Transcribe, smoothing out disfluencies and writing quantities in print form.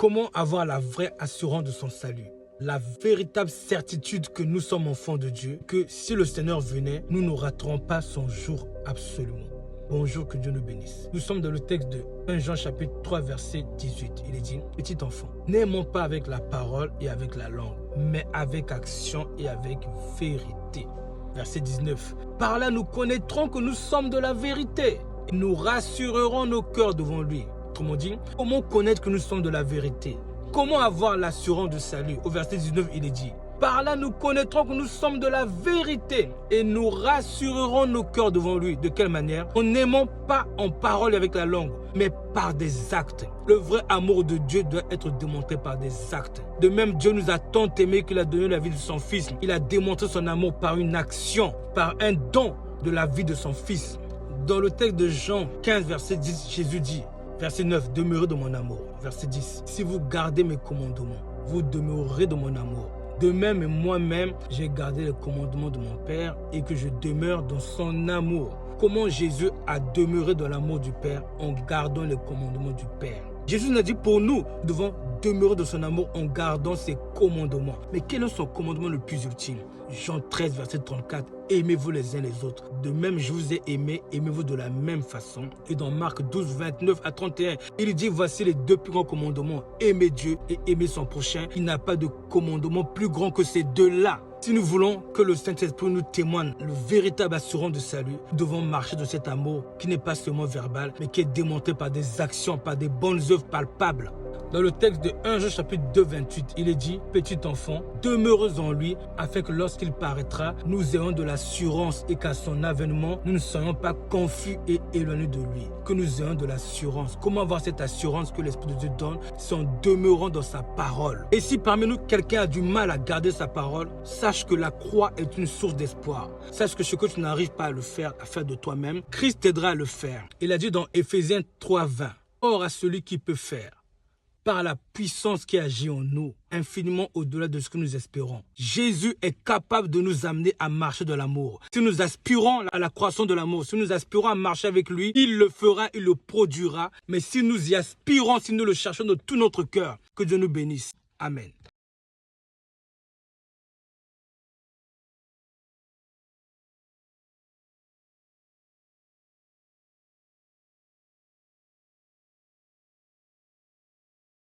Comment avoir la vraie assurance de son salut? La véritable certitude que nous sommes enfants de Dieu, que si le Seigneur venait, nous ne raterons pas son jour absolument. Bonjour, que Dieu nous bénisse. Nous sommes dans le texte de 1 Jean chapitre 3 verset 18. Il est dit, petit enfant, n'aimons pas avec la parole et avec la langue, mais avec action et avec vérité. Verset 19. Par là nous connaîtrons que nous sommes de la vérité. Et nous rassurerons nos cœurs devant lui. Autrement dit, comment connaître que nous sommes de la vérité? Comment avoir l'assurance du salut? Au verset 19, il est dit, par là nous connaîtrons que nous sommes de la vérité et nous rassurerons nos cœurs devant lui. De quelle manière? En n'aimant pas en parole et avec la langue, mais par des actes. Le vrai amour de Dieu doit être démontré par des actes. De même, Dieu nous a tant aimés qu'il a donné la vie de son Fils. Il a démontré son amour par une action, par un don de la vie de son Fils. Dans le texte de Jean 15, verset 10, Jésus dit, verset 9, demeurez dans mon amour. Verset 10, si vous gardez mes commandements, vous demeurerez dans mon amour. De même, moi-même, j'ai gardé les commandements de mon Père et que je demeure dans son amour. Comment Jésus a demeuré dans l'amour du Père? En gardant les commandements du Père. Jésus nous a dit pour nous, nous devons demeurer dans son amour en gardant ses commandements. Mais quel est son commandement le plus ultime? Jean 13, verset 34, aimez-vous les uns les autres. De même, je vous ai aimé, aimez-vous de la même façon. Et dans Marc 12, 29 à 31, il dit, voici les deux plus grands commandements. Aimer Dieu et aimer son prochain. Il n'y a pas de commandement plus grand que ces deux-là. Si nous voulons que le Saint-Esprit nous témoigne le véritable assurance de salut, nous devons marcher dans cet amour qui n'est pas seulement verbal, mais qui est démontré par des actions, par des bonnes œuvres palpables. Dans le texte de 1 Jean chapitre 2, 28, il est dit, petit enfant, demeurez en lui, afin que lorsqu'il paraîtra, nous ayons de l'assurance et qu'à son avènement, nous ne soyons pas confus et éloignés de lui. Que nous ayons de l'assurance. Comment avoir cette assurance que l'Esprit de Dieu donne? C'est en demeurant dans sa parole. Et si parmi nous, quelqu'un a du mal à garder sa parole, sache que la croix est une source d'espoir. Sache que ce que tu n'arrives pas à faire de toi-même, Christ t'aidera à le faire. Il a dit dans Éphésiens 3, 20, or à celui qui peut faire, par la puissance qui agit en nous, infiniment au-delà de ce que nous espérons. Jésus est capable de nous amener à marcher dans l'amour. Si nous aspirons à la croissance de l'amour, si nous aspirons à marcher avec lui, il le fera, il le produira. Mais si nous y aspirons, si nous le cherchons de tout notre cœur, que Dieu nous bénisse. Amen.